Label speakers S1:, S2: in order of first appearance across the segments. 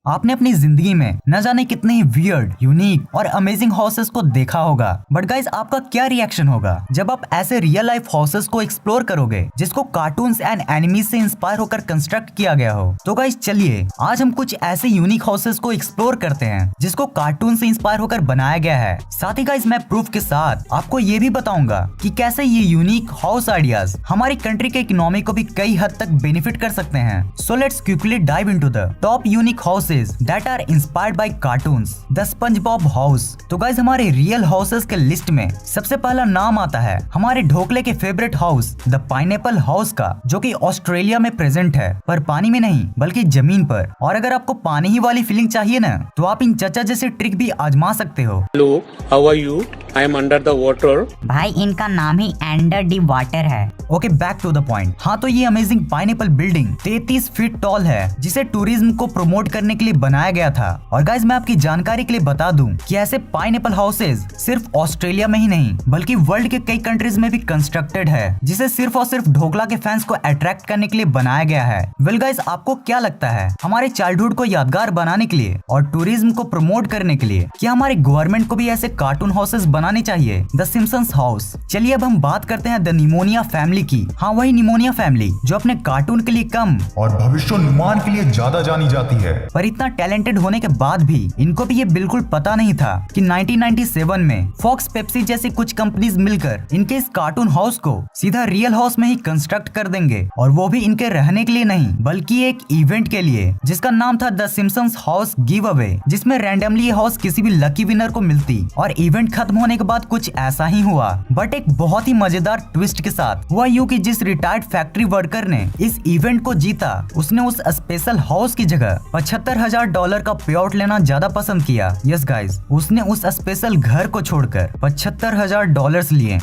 S1: आपने अपनी जिंदगी में न जाने कितने ही वियर्ड, यूनिक और अमेजिंग हाउसेस को देखा होगा, बट गाइस आपका क्या रिएक्शन होगा जब आप ऐसे रियल लाइफ हाउसेस को एक्सप्लोर करोगे जिसको कार्टून्स एंड एनिमीज से इंस्पायर होकर कंस्ट्रक्ट किया गया हो। तो गाइस चलिए आज हम कुछ ऐसे यूनिक हाउसेस को एक्सप्लोर करते हैं जिसको कार्टून से इंस्पायर होकर बनाया गया है। साथ ही गाइस मैं प्रूफ के साथ आपको ये भी बताऊंगा कि कैसे ये यूनिक हाउस आइडियाज हमारी कंट्री के इकोनॉमी को भी कई हद तक बेनिफिट कर सकते हैं। So let's quickly dive into the top unique houses that are inspired by cartoons, the SpongeBob House। तो गाइस हमारे रियल हाउसेस के लिस्ट में सबसे पहला नाम आता है हमारे ढोकले के favourite house the pineapple house का, जो कि ऑस्ट्रेलिया में प्रेजेंट है, पर पानी में नहीं बल्कि जमीन पर। और अगर आपको पानी ही वाली फीलिंग चाहिए ना, तो आप इन चचा जैसे ट्रिक भी आजमा सकते हो।
S2: Hello, how are you? I am under the water.
S3: भाई इनका नाम ही अंडर दी वाटर है।
S1: Okay, back to the point. हाँ, तो ये amazing pineapple building 33 feet tall है, जिसे टूरिज्म को प्रमोट करने के लिए बनाया गया था। और गाइस मैं आपकी जानकारी के लिए बता दूं कि ऐसे पाइनएप्पल हाउसेज सिर्फ ऑस्ट्रेलिया में ही नहीं बल्कि वर्ल्ड के कई कंट्रीज में भी कंस्ट्रक्टेड है, जिसे सिर्फ और सिर्फ ढोकला के फैंस को अट्रैक्ट करने के लिए बनाया गया है। वेल गाइस, आपको क्या लगता है हमारे चाइल्डहुड को यादगार बनाने के लिए और टूरिज्म को प्रमोट करने के लिए क्या हमारे गवर्नमेंट को भी ऐसे कार्टून हाउसेस बनाने चाहिए? The Simpsons house. चलिए अब हम बात करते हैं द निमोनिया फैमिली की। हाँ, वही निमोनिया फैमिली जो अपने कार्टून के लिए कम
S4: और भविष्योन्माद के लिए ज्यादा जानी जाती है,
S1: पर इतना टैलेंटेड होने के बाद भी इनको भी ये बिल्कुल पता नहीं था कि 1997 में फॉक्स पेप्सी जैसी कुछ कंपनीज मिलकर इनके इस कार्टून हाउस को सीधा रियल हाउस में ही कंस्ट्रक्ट कर देंगे, और वो भी इनके रहने के लिए नहीं बल्कि एक इवेंट के लिए जिसका नाम था the Simpsons house give away, जिसमें रैंडमली ये हाउस किसी भी लकी विनर को मिलती। और इवेंट खत्म होने के बाद कुछ ऐसा ही हुआ, बट एक बहुत ही मजेदार ट्विस्ट के साथ। हुआ यूं कि जिस रिटायर्ड फैक्ट्री वर्कर ने इस इवेंट को जीता, उसने उस स्पेशल हाउस की जगह $75,000 का पे आउट लेना ज्यादा पसंद किया। यस गाइस, उसने उस स्पेशल घर को छोड़कर $75,000 लिए।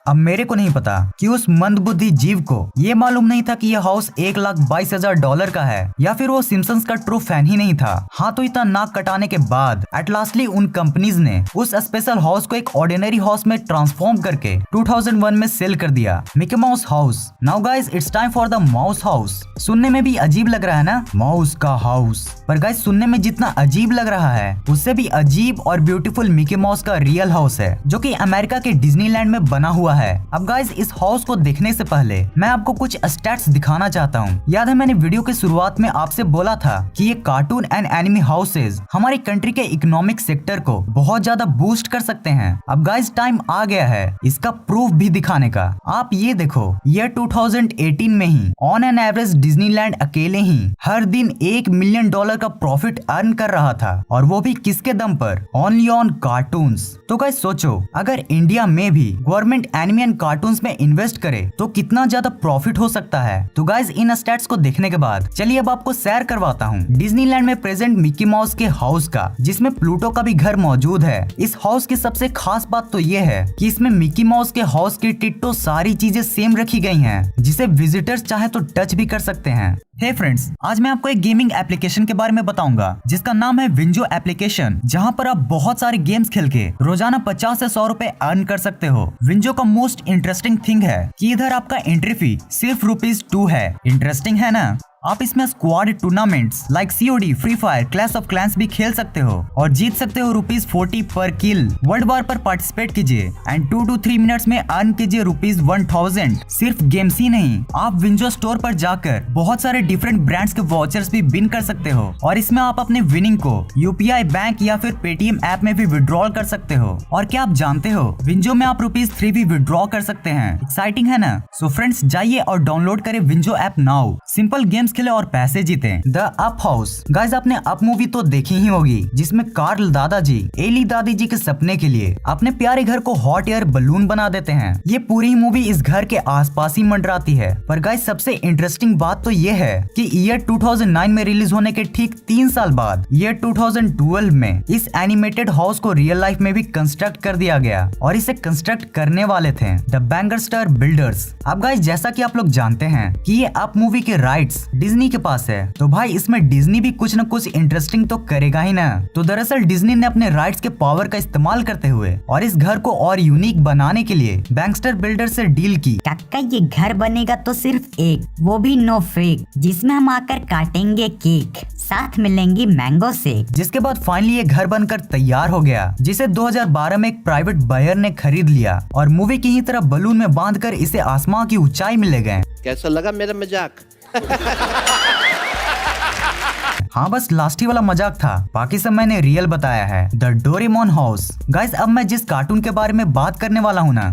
S1: अब मेरे को नहीं पता कि उस मंदबुद्धि जीव को ये मालूम नहीं था कि यह हाउस $1,22,000 का है, या फिर वो सिम्पसन्स का ट्रू फैन ही नहीं था। हाँ, तो इतना नाक कटाने के बाद एट लास्टली उन कंपनीज ने उस स्पेशल हाउस को एक ऑर्डिनरी हाउस में ट्रांसफॉर्म करके 2001 में सेल कर दिया, Mickey mouse house. Now guys it's time for the mouse house. सुनने में भी अजीब लग रहा है ना, माउस का हाउस, पर गाइस सुनने में जितना अजीब लग रहा है उससे भी अजीब और ब्यूटीफुल मिकी माउस का रियल हाउस है, जो कि अमेरिका के डिज्नीलैंड में बना हुआ है। अब गाइस इस हाउस को देखने से पहले मैं आपको कुछ स्टैट्स दिखाना चाहता हूँ। याद है मैंने वीडियो के शुरुआत में आपसे बोला था कि ये कार्टून एंड एनिमी हाउसेज हमारी कंट्री के इकोनॉमिक सेक्टर को बहुत ज्यादा बूस्ट कर सकते हैं। अब गाइस टाइम आ गया है इसका प्रूफ भी दिखाने का। आप ये देखो, ये 2018 में ही ऑन एन एवरेज डिज्नीलैंड अकेले ही हर दिन $1 मिलियन का प्रॉफिट अर्न कर रहा था, और वो भी किसके दम पर? Only on cartoons. तो गाइस सोचो, अगर इंडिया में भी गवर्नमेंट एनिमी एंड कार्टून्स में इन्वेस्ट करे तो कितना ज्यादा प्रॉफिट हो सकता है। तो गाइस इन स्टैट्स को देखने के बाद चलिए अब आपको शेयर करवाता हूँ डिज्नीलैंड में प्रेजेंट मिकी माउस के हाउस का, जिसमें प्लूटो का भी घर मौजूद है। इस हाउस की सबसे खास बात तो ये है कि इसमें मिकी माउस के हाउस की टिट्टो सारी चीजें सेम रखी गई हैं, जिसे विजिटर्स चाहे तो टच भी कर सकते हैं। हे फ्रेंड्स, आज मैं आपको एक गेमिंग एप्लीकेशन के बारे में बताऊंगा जिसका नाम है विंजो एप्लीकेशन, जहां पर आप बहुत सारे गेम्स खेल के रोजाना 50 से 100 रुपए अर्न कर सकते हो। विंजो का मोस्ट इंटरेस्टिंग थिंग है कि इधर आपका एंट्री फी सिर्फ ₹2 है। इंटरेस्टिंग है ना? आप इसमें squad tournaments like COD, free fire, clash of clans भी खेल सकते हो और जीत सकते हो ₹40 पर किल। वर्ल्ड वार पर पार्टिसिपेट कीजिए एंड 2 to 3 मिनट्स में अर्न कीजिए ₹1000। सिर्फ गेम्स ही नहीं, आप विंजो स्टोर पर जाकर बहुत सारे डिफरेंट ब्रांड्स के वाउचर्स भी विन कर सकते हो, और इसमें आप अपने विनिंग को UPI बैंक या फिर पेटीएम ऐप में भी विड्रॉल कर सकते हो। और क्या आप जानते हो, विंजो में आप ₹3 भी विड्रॉ कर सकते हैं। एक्साइटिंग है ना? सो फ्रेंड्स, जाइए और डाउनलोड करें WinZO app now. Simple games खेले और पैसे जीते। The up house. गाइस आपने अप मूवी तो देखी ही होगी, जिसमें कार्ल दादाजी एली दादी जी के सपने के लिए अपने प्यारे घर को हॉट एयर बलून बना देते हैं। ये पूरी मूवी इस घर के आसपास ही मंडराती है। पर गाइस सबसे इंटरेस्टिंग बात तो ये है कि ईयर 2009 में रिलीज होने के ठीक 3 साल बाद ईयर 2012 में इस एनिमेटेड हाउस को रियल लाइफ में भी कंस्ट्रक्ट कर दिया गया, और इसे कंस्ट्रक्ट करने वाले थे द बैंगर स्टार बिल्डर्स। अब गाइस जैसा कि आप लोग जानते हैं कि ये अप मूवी के राइट्स डिज्नी के पास है, तो भाई इसमें डिज्नी भी कुछ न कुछ इंटरेस्टिंग तो करेगा ही ना। तो दरअसल डिज्नी ने अपने राइट्स के पावर का इस्तेमाल करते हुए और इस घर को और यूनिक बनाने के लिए बैंकस्टर बिल्डर से डील की।
S3: काका ये घर बनेगा तो सिर्फ एक, वो भी नो फेक, जिसमें हम आकर काटेंगे केक, साथ मिलेंगी मैंगो शेक।
S1: जिसके बाद फाइनली ये घर बनकर तैयार हो गया, जिसे 2012 में एक प्राइवेट बायर ने खरीद लिया और मूवी की ही तरह बलून में बांधकर इसे आसमां की ऊंचाई में ले गए।
S5: कैसा लगा मेरा मजाक?
S1: हाँ बस लास्ट ही वाला मजाक था, बाकी सब मैंने रियल बताया है। The Doraemon house. गाइस अब मैं जिस कार्टून के बारे में बात करने वाला हूँ ना।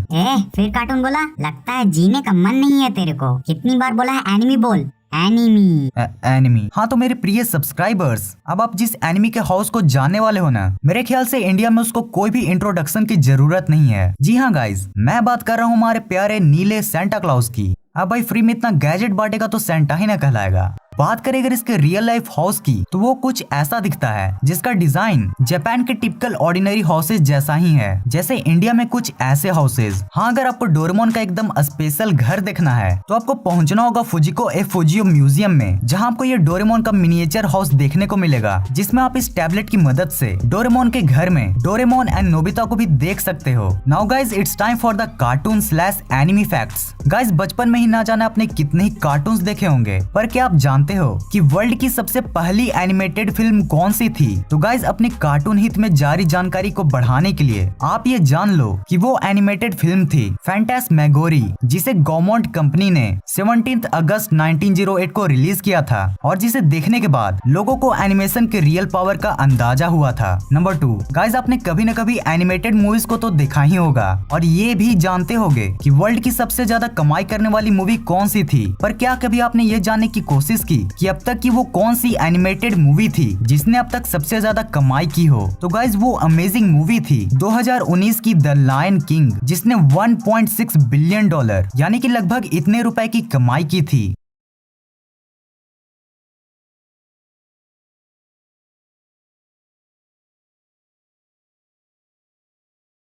S6: फिर कार्टून बोला? लगता है जीने का मन नहीं है तेरे को। कितनी बार बोला है एनिमी बोल, एनिमी।
S1: एनिमी। हाँ तो मेरे प्रिय सब्सक्राइबर्स, अब आप जिस एनिमी के हाउस को जानने वाले हो ना, मेरे ख्याल से इंडिया में उसको कोई भी इंट्रोडक्शन की जरूरत नहीं है। जी हाँ गाइस, मैं बात कर रहा हूँ हमारे प्यारे नीले सेंटा क्लॉज की। अब भाई फ्री में इतना गैजेट बांटेगा तो सेंटा ही ना कहलाएगा। बात करें अगर इसके रियल लाइफ हाउस की, तो वो कुछ ऐसा दिखता है जिसका डिजाइन जापान के टिपिकल ऑर्डिनरी हाउसेज जैसा ही है, जैसे इंडिया में कुछ ऐसे हाउसेज। हाँ अगर आपको डोरेमोन का एकदम स्पेशल घर देखना है तो आपको पहुंचना होगा फुजिको फुजियो म्यूजियम में, जहां आपको ये डोरेमोन का मिनिएचर हाउस देखने को मिलेगा, जिसमें आप इस टैबलेट की मदद से डोरेमोन के घर में डोरेमोन एंड नोबिता को भी देख सकते हो। Now guys it's time for the cartoon slash enemy facts. Guys बचपन में ही ना जाने आपने कितने ही कार्टून्स देखे होंगे, पर क्या आप जानते हो कि वर्ल्ड की सबसे पहली एनिमेटेड फिल्म कौन सी थी? तो गाइज अपने कार्टून हित में जारी जानकारी को बढ़ाने के लिए आप ये जान लो कि वो एनिमेटेड फिल्म थी फैंटास्मैगोरी, जिसे गॉमोंट कंपनी ने 17 अगस्त 1908 को रिलीज किया था और जिसे देखने के बाद लोगों को एनिमेशन के रियल पावर का अंदाजा हुआ था। नंबर 2, गाइज आपने कभी न कभी एनिमेटेड मूवीज को तो देखा ही होगा और ये भी जानते होंगे कि वर्ल्ड की सबसे ज्यादा कमाई करने वाली मूवी कौन सी थी, पर क्या कभी आपने ये जानने की कोशिश की कि अब तक की वो कौन सी एनिमेटेड मूवी थी जिसने अब तक सबसे ज्यादा कमाई की हो? तो गाइज वो अमेजिंग मूवी थी 2019 की द लायन किंग, जिसने $1.6 बिलियन यानी कि लगभग इतने रुपए की कमाई की थी।